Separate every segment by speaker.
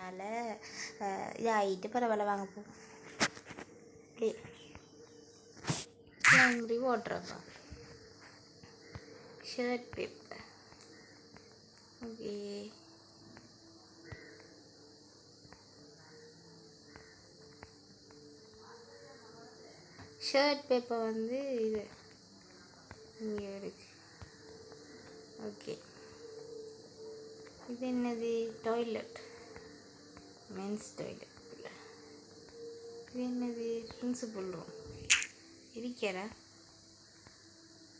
Speaker 1: அதனால் இதாகிட்டு பரவாயில்ல வாங்க போ இப்படி ஓட்டுறப்பா shirt paper okay shirt paper வந்து இது இங்கே இருக்கு ஓகே இது என்னது டாய்லெட் மென்ஸ் டாய்லெட் இது என்னது பிரின்சிபல் ரூம் இருக்கிற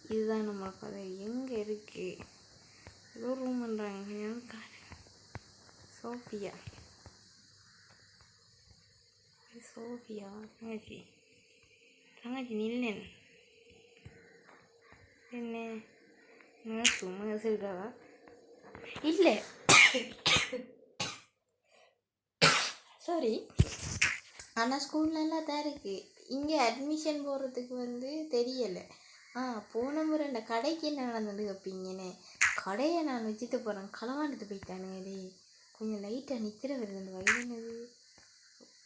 Speaker 1: இதுதான் நம்மளுக்கு அது எங்கே இருக்கு ஏதோ ரூம் பண்ணுறாங்க சோஃபியா சோஃபியா தங்கச்சி தங்கச்சி நில்லன் என்ன சும்மா இருக்காவா இல்லை சாரி ஆனால் ஸ்கூல்லலாம் தான் இருக்குது இங்கே அட்மிஷன் போடுறதுக்கு வந்து தெரியலை போன முறை இந்த கடைக்கு என்ன நடந்தது வைப்பீங்கன்னு கடையை நான் வச்சுட்டு போகிறேன் களவாண்டுட்டு போயிட்டானுங்க டே கொஞ்சம் லைட்டாக நிற்கிற வருது அந்த வயது என்னது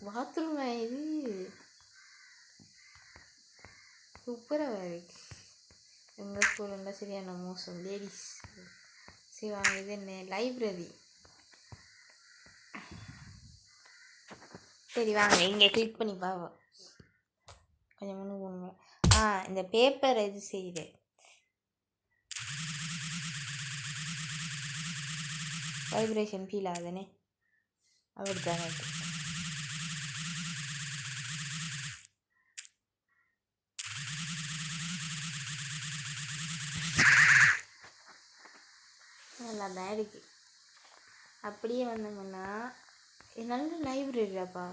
Speaker 1: பாத்ரூம் இது சூப்பராக இருக்கு எங்கள் ஸ்கூலெல்லாம் சரியான மோசம் லேடிஸ் சரி வாங்க இது என்ன லைப்ரரி சரி வாங்க இங்கே கிளிக் பண்ணி பாவா கொஞ்சம் முன்னு போகணுங்க இந்த பேப்பர் இது செய்யுது வைப்ரேஷன் ஃபீல் ஆகுதுனே அப்படித்தானே நல்லா தான் இருக்குது அப்படியே வந்தோம்னா நல்ல லைப்ரரியாப்பா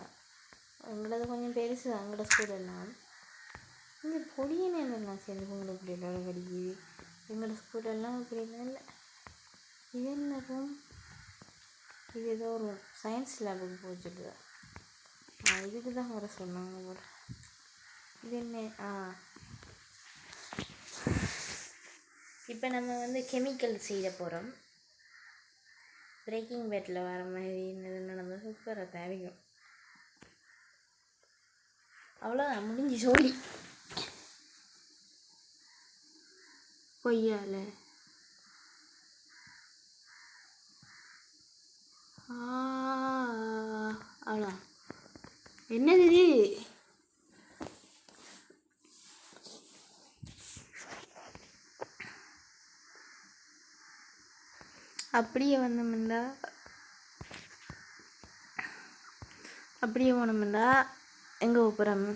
Speaker 1: எங்களது கொஞ்சம் பெருசு தான் எங்களோட ஸ்கூலெல்லாம் இங்கே பொடிய நேரம் சேர்ந்து பொங்கல் பிள்ளைகளோட படிக்குது எங்களோட ஸ்கூலெல்லாம் அப்படிலாம் இல்லை இது என்ன ரூம் இது ஏதோ ஒரு சயின்ஸ் லேபுக்கு போச்சுடுதா இதுக்கு தான் வர சொன்னாங்க போல இது என்ன இப்போ நம்ம வந்து கெமிக்கல் செய்ய போகிறோம் பிரேக்கிங் பேட்டில் வர மாதிரி நடந்தால் சூப்பராக தயாரிக்கும் அவ்வளோதான் முடிஞ்சு சொல்லி பொய்யால அவ்வளோ என்னது இது அப்படியே வந்தோம்னா எங்கே போகிறோம்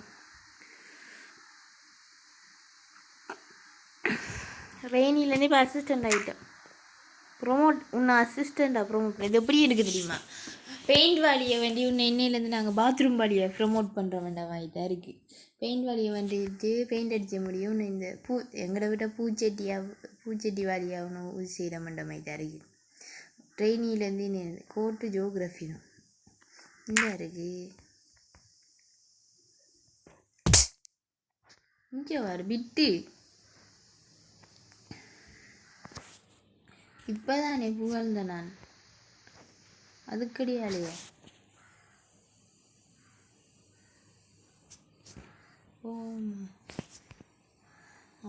Speaker 1: ரெய்னிலேருந்து இப்போ அசிஸ்டண்ட் ஆகிட்டேன் உன்னை அசிஸ்டண்ட்டாக ப்ரொமோட் பண்ணி இது எப்படி இருக்குது தெரியுமா பெயிண்ட் வாலியை வேண்டி உன்னை இன்னையிலேருந்து நாங்கள் பாத்ரூம் வாலியை ப்ரொமோட் பண்ணுற வேண்டாம் வாங்கிட்டா இருக்குது பெயிண்ட் வாலியை வந்துட்டு பெயிண்ட் அடிக்க முடியும் இந்த எங்களை விட பூச்செட்டி வாலியாக ஒன்று செய்கிற மண்டம் வாங்கிட்டா இருக்குது ட்ரெயினிலேருந்து என்ன கோர்ட்டு ஜியோகிராஃபி தான் இந்த இருக்குது இங்கே வர பிட்டு இப்போதானே புகழ்ந்த நான் அதுக்கடியாலையே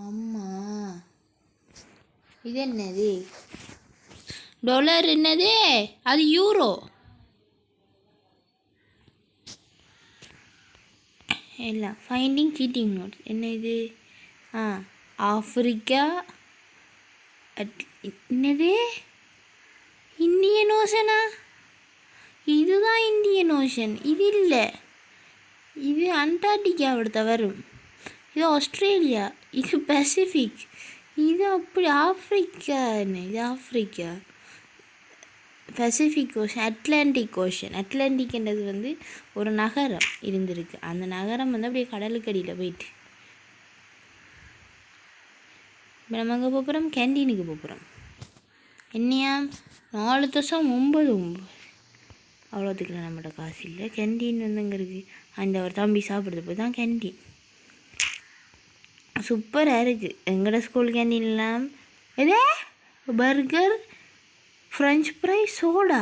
Speaker 1: அம்மா இது என்னது டாலர் என்னது அது யூரோ எல்லாம் ஃபைண்டிங் சீட்டிங் நோட்ஸ் என்ன இது ஆஃப்ரிக்கா என்னது இந்தியன் ஓஷனா இதுதான் இந்தியன் ஓஷன் இது இல்லை இது அண்டார்டிகாவோட தவறும் இது ஆஸ்திரேலியா இது பசிபிக் இது அப்படி ஆஃப்ரிக்கான்னு இது ஆஃப்ரிக்கா பசிபிக் ஓஷன் அட்லாண்டிக்ன்றது வந்து ஒரு நகரம் இருந்திருக்கு அந்த நகரம் வந்து அப்படியே கடலுக்கு அடியில் போயிட்டு இப்போ நம்ம அங்கே போகிறோம் கேண்டீனுக்கு போகிறோம் என்னையா 4.99 அவ்வளோத்துக்குலாம் நம்மளோட காசு இல்லை கேண்டீன் வந்து அங்கே இருக்குது அந்த ஒரு தம்பி சாப்பிட்றது போய் தான் கேண்டீன் சூப்பராக இருக்குது எங்களோட ஸ்கூல் கேண்டீன்லாம் இதே பர்கர் ஃப்ரெஞ்ச் ஃப்ரை சோடா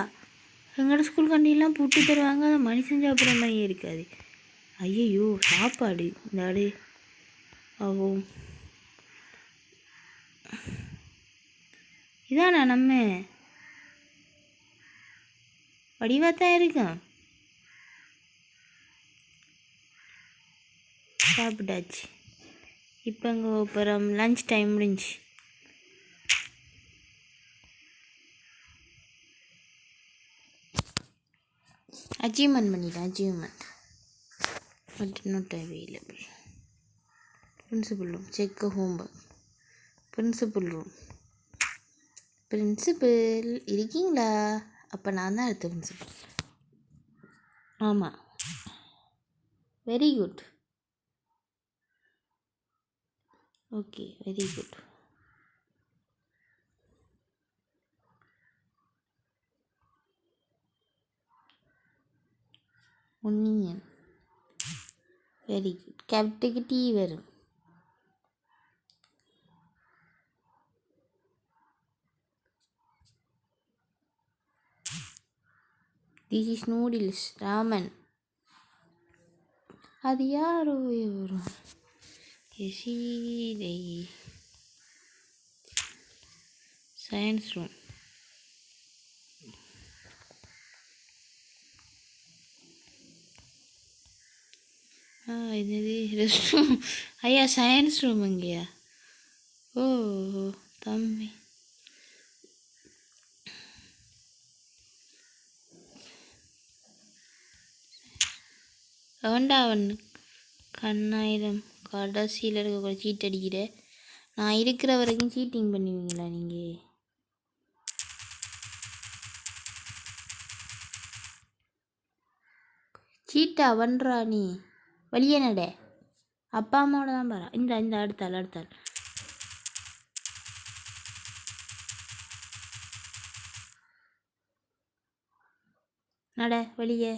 Speaker 1: எங்களோட ஸ்கூல் கண்டியெல்லாம் புட்டு தருவாங்க, அதை மனுஷன் சாப்பிட்ற மாதிரியே இருக்காது. ஐயையோ சாப்பாடு இந்த ஆடு ஓ இதானா நம்ம வடிவாத்தான் இருக்கோம். சாப்பிட்டாச்சு. இப்போ இங்கே அப்புறம் லஞ்ச் டைம் முடிஞ்சு. அச்சீவ்மெண்ட் பண்ணிட்டேன். Achievement but not available. Principal room check homework. Principal room. Principal இருக்கீங்களா? அப்போ நான் தான் அடுத்த பிரின்சிபல். ஆமாம், very good. Okay, very good. Onion, very good. கேப்டுக்கு டீ வரும். This is noodles. ராமன். அது யாரோ வரும். எசீதை. Science room. என்னது ரெஸ்ட் ரூம்? ஐயா சயின்ஸ் ரூம் இங்கேயா? ஓ தம்பி, அவன்டா அவன் கண்ணாயிரம் கடைசியில் இருக்க சீட் அடிக்கிற. நான் இருக்கிற வரைக்கும் சீட்டிங் பண்ணுவீங்களா நீங்கள்? சீட்டா வன்றா நீ வழியே நட. அப்பா அம்மாவோட தான் பாரு. இந்த அடுத்தாள் அடுத்தாள். நட வெளியே.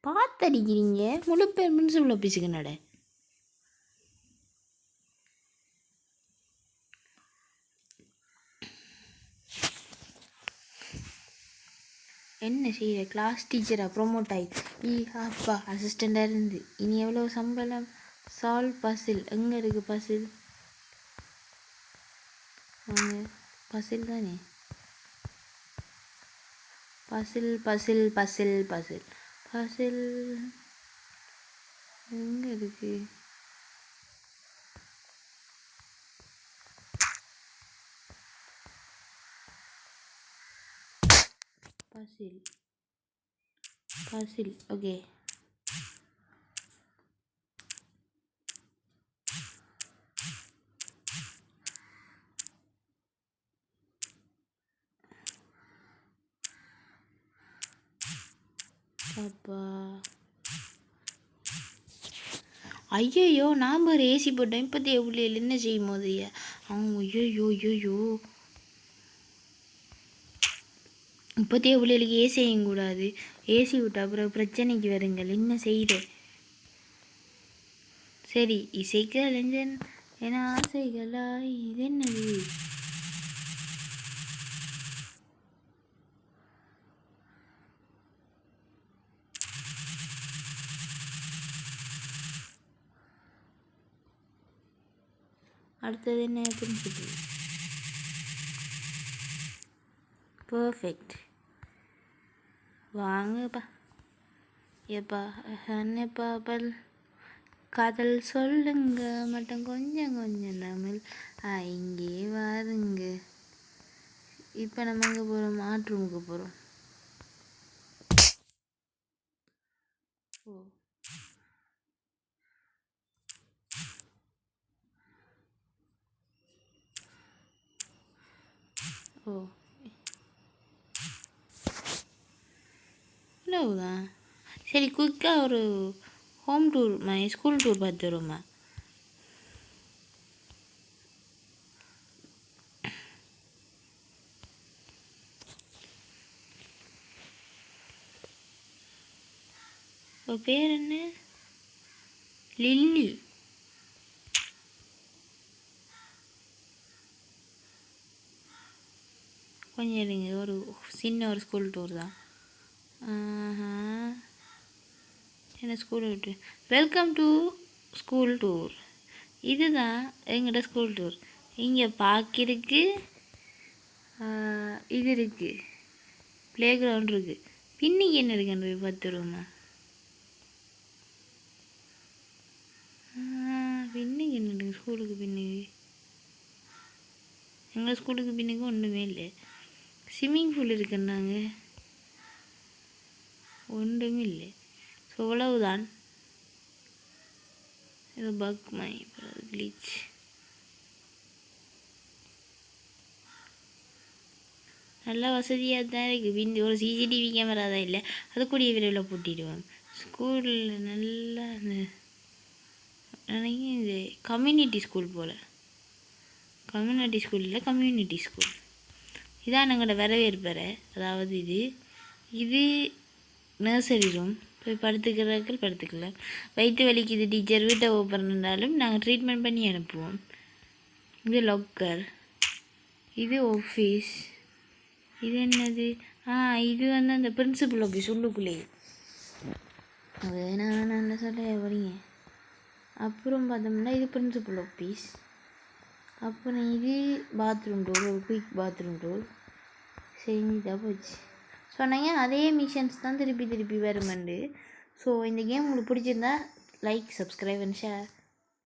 Speaker 1: பார்த்தடிக்கிறீங்க. முழு பேர் முன்சிபல் ஆஃபீஸுக்கு நட. என்ன செய்கிற? கிளாஸ் டீச்சராக ப்ரொமோட் ஆகி அப்பா அசிஸ்டண்ட்டாக இருந்து இனி எவ்வளோ சம்பளம்? சால்வ் பசில். எங்கே இருக்குது பசில்? வாங்க, பசில் தானே. பசில் பசில் பசில் பசில் பசில் எங்கே இருக்கு? பசில் பசில். ஓகே, அப்பா ஐயோ நான் ஒரு ஏசி போட்டேன். இப்போதே பிள்ளைகள் என்ன செய்யும் போது அவங்க ஐயோ ஐயோ இப்போதே பிள்ளைகளுக்கு ஏசி செய்யக்கூடாது. ஏசி விட்டா அப்புறம் பிரச்சனைக்கு வருங்கள். என்ன செய்யுது? சரி, இசைக்கலைஞன் என ஆசைகளா? இது என்னது? அடுத்தது என்ன? பிரின்சிபல். பர்ஃபெக்ட். வாங்கப்பா. ஏப்பா என்னப்பா பல் காதல் சொல்லுங்க மட்டும் கொஞ்சம் கொஞ்சம் தமிழ் இங்கே வாருங்க. இப்போ நம்ம எங்கே போகிறோம்? ஆர்ட் ரூமுக்கு போகிறோம். ஓ ஓ இவ்வளவுதான். சரி, குயிக்காக ஒரு ஹோம் டூர் ஸ்கூல் டூர் பார்த்து வருமா? பேர் என்ன? லில்லி. கொஞ்சம் இருங்க, ஒரு சின்ன ஒரு ஸ்கூல் டூர் தான். என்ன ஸ்கூல் விட்டு வெல்கம் டு ஸ்கூல் டூர். இதுதான் எங்கள்கிட்ட ஸ்கூல் டூர். இங்கே பார்க்கிருக்கு, இது இருக்குது, ப்ளே கிரவுண்ட் இருக்குது. பின்னிக்கு என்ன இருக்குன்னு போய் பார்த்துருவோமா? பின்னுக்கு என்ன இருக்குது ஸ்கூலுக்கு பின்னுக்கு? எங்கள் ஸ்கூலுக்கு பின்னுக்கு ஒன்றுமே இல்லை. ஸ்விம்மிங் பூல் இருக்குன்னாங்க, ஒன்றுமே இல்லை. ஸோ அவ்வளவுதான். இது பக் மை கிளீச். நல்லா வசதியாக தான் இருக்குது. ஒரு சிசிடிவி கேமரா தான் இல்லை, அது கூடிய விரைவில் பூட்டிடுவாங்க. ஸ்கூலில் நல்லா அந்த இது கம்யூனிட்டி ஸ்கூல் போல். கம்யூனிட்டி ஸ்கூல் இல்லை, கம்யூனிட்டி ஸ்கூல். இதான் எங்களோட வரவேற்பறை. அதாவது இது நர்சரி ரூம். போய் படுத்துக்கிறவர்கள் படுத்துக்கலாம். வயிற்று வலிக்குது டீச்சர் வீட்டை ஓப்பன் பண்ணாலும் நாங்கள் ட்ரீட்மெண்ட் பண்ணி அனுப்புவோம். இது லாக்கர், இது ஆஃபீஸ். இது என்னது? இது அந்த பிரின்சிபல் ஆஃபீஸ் உள்ளுக்குள்ளேயே. அது நான் என்ன சொல்ல வரீங்க. அப்புறம் பார்த்தோம்னா இது பிரின்சிபல் ஆஃபீஸ். அப்புறம் இது பாத்ரூம் டோர், ஒரு குயிக் பாத்ரூம் டோர் செஞ்சுதான் போச்சு. சொன்னாங்க அதே மிஷன்ஸ் தான் திருப்பி திருப்பி வருமெண்டு. ஸோ இந்த கேம் உங்களுக்கு பிடிச்சிருந்தா லைக், சப்ஸ்கிரைப் அண்ட் ஷேர்.